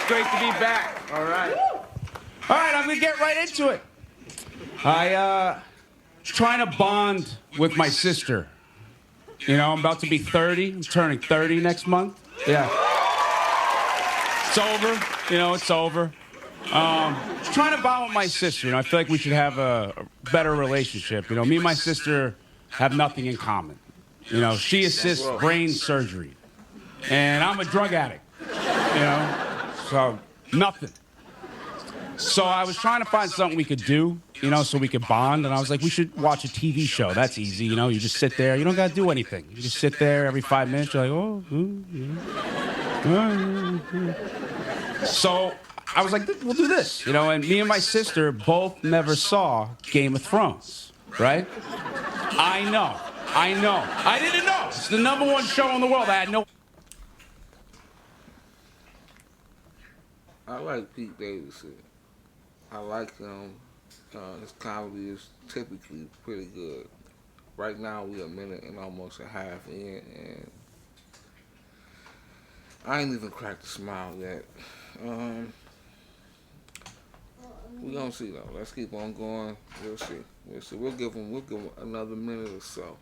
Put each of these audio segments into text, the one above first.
great to be back. All right. All right, I'm going to get right into it. Trying to bond with my sister. You know, I'm about to be 30. I'm turning 30 next month. Yeah. It's over. You know, it's over. Trying to bond with my sister. You know, I feel like we should have a better relationship. You know, me and my sister have nothing in common. You know, she assists brain surgery. And I'm a drug addict. You know, so nothing. So I was trying to find something we could do, you know, so we could bond. And I was like, we should watch a TV show. That's easy, you know. You just sit there. You don't got to do anything. You just sit there every 5 minutes. You're like, oh. So I was like, we'll do this, you know. And me and my sister both never saw Game of Thrones, right? I know. I didn't know. It's the #1 show in the world. I had no... I like Pete Davidson. I like him. His comedy is typically pretty good. Right now, we're a minute and almost a half in, and I ain't even cracked a smile yet. We're gonna see though. Let's keep on going. We'll see. We'll give him another minute or so.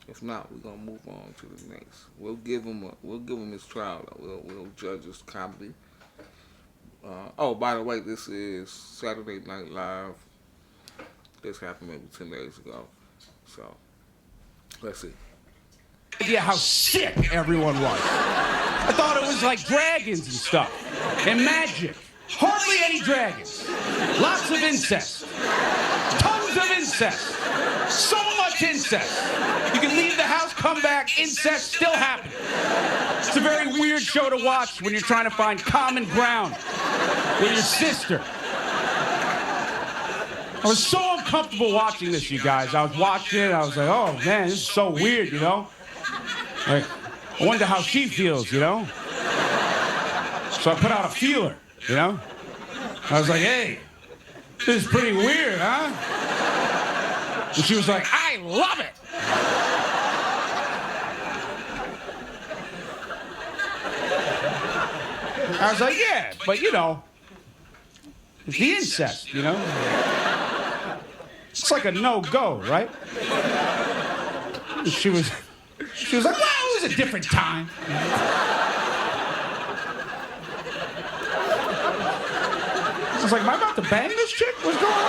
If not, we're gonna move on to the next. We'll give him his trial. We'll judge his comedy. Oh, by the way, this is Saturday Night Live. This happened maybe 10 days ago. So, let's see. Idea how sick everyone was. I thought it was like dragons and stuff. And magic. Hardly any dragons. Lots of incest. Tons of incest. So much incest. You can leave the house, come back, incest still happening. It's a very weird show to watch when you're trying to find common ground with your sister. I was so uncomfortable watching this, you guys. I was watching it, I was like, oh man, this is so weird, you know? Like, I wonder how she feels, you know? So I put out a feeler, you know? I was like, hey, this is pretty weird, huh? And she was like, I love it! I was like, yeah, but you know, it's the incest, you know? It's like a no-go, right? And she was like, well, it was a different time. I was like, am I about to bang this chick? What's going on?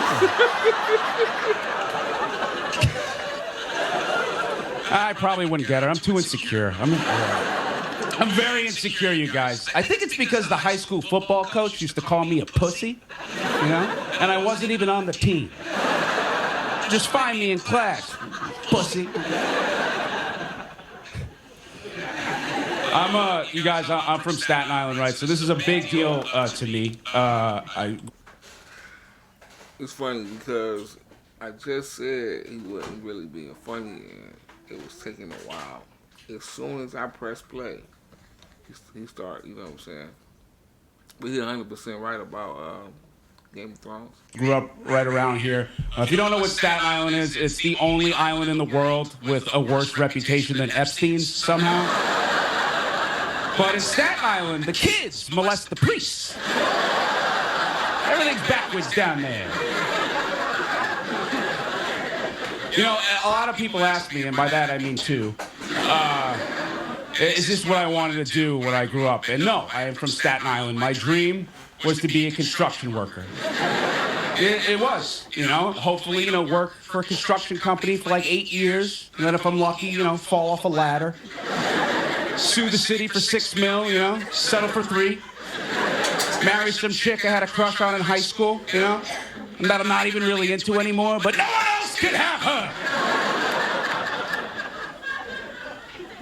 I probably wouldn't get her. I'm too insecure. I'm very insecure, you guys. I think it's because the high school football coach used to call me a pussy, you know? And I wasn't even on the team. Just find me in class, pussy. You guys, I'm from Staten Island, right? So this is a big deal to me. It's funny because I just said he wasn't really being funny, and it was taking a while. As soon as I press play, he started, you know what I'm saying? But he's 100% right about Game of Thrones. Grew up right around here. If you don't know what Staten Island is, it's the only island in the world with a worse reputation than Epstein's somehow. But in Staten Island, the kids molest the priests. Everything's backwards down there. You know, a lot of people ask me, and by that I mean two, is this what I wanted to do when I grew up? And no, I am from Staten Island. My dream was to be a construction worker. It was, you know, hopefully, you know, work for a construction company for like 8 years, and then if I'm lucky, you know, fall off a ladder, sue the city for $6 million, you know, settle for $3 million, marry some chick I had a crush on in high school, you know, and that I'm not even really into anymore, but no one else can have her.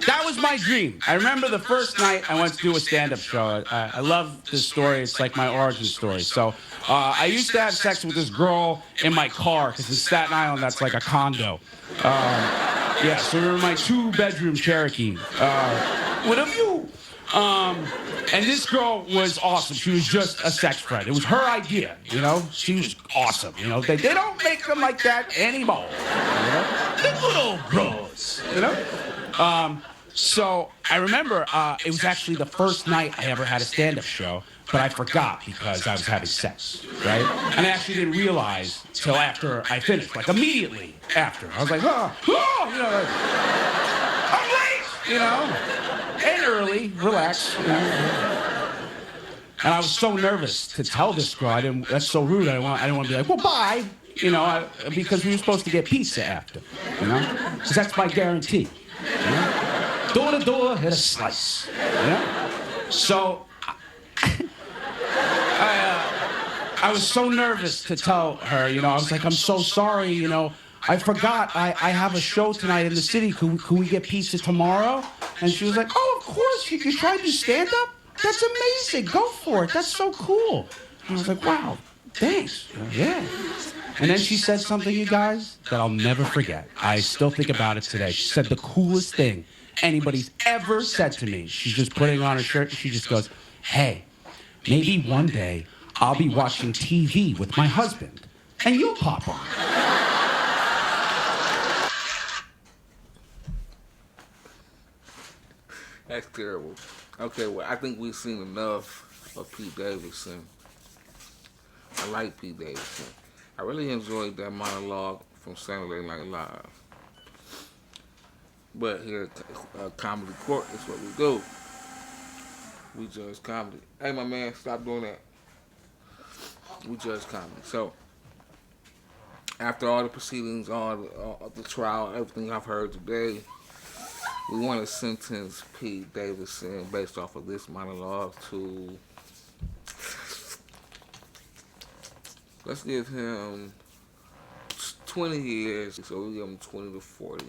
That was my dream. I remember the first night I went to do a stand-up show. I love this story. It's like my origin story. So I used to have sex with this girl in my car, because in Staten Island, that's like a condo. Yeah, so we were in my 2-bedroom Cherokee with a view. And this girl was awesome. She was just a sex friend. It was her idea, you know? She was awesome, you know? They don't make them like that anymore, you know? The good old bros, you know? So I remember it was actually the first night I ever had a stand-up show, but I forgot because I was having sex, right? And I actually didn't realize till after I finished, like immediately after. I was like, you know, like, I'm late, you know, and early, relax, you know. And I was so nervous to tell this girl. I didn't. That's so rude. I didn't want to be like, well, bye. You know, because we were supposed to get pizza after. You know, because that's my guarantee. You know? Door to door, hit a slice. You know. So I was so nervous to tell her. You know, I was like, I'm so sorry. You know, I forgot. I have a show tonight in the city. Could we get pizza tomorrow? And she was like, oh, of course. You try to do stand up. That's amazing. Go for it. That's so cool. And I was like, wow, thanks. Yeah. And then she said something, you guys, that I'll never forget. I still think about it today. She said the coolest thing anybody's ever said to me. She's just putting on her shirt and she just goes, hey, maybe one day I'll be watching TV with my husband and you'll pop on. That's terrible. Okay, well, I think we've seen enough of Pete Davidson. I like Pete Davidson. I really enjoyed that monologue from Saturday Night Live. But here at Comedy Court, that's what we do. We judge comedy. Hey, my man, stop doing that. We judge comedy. So, after all the proceedings, all the trial, everything I've heard today, we want to sentence Pete Davidson based off of this monologue to, let's give him 20 years. So we give him 20 to 40.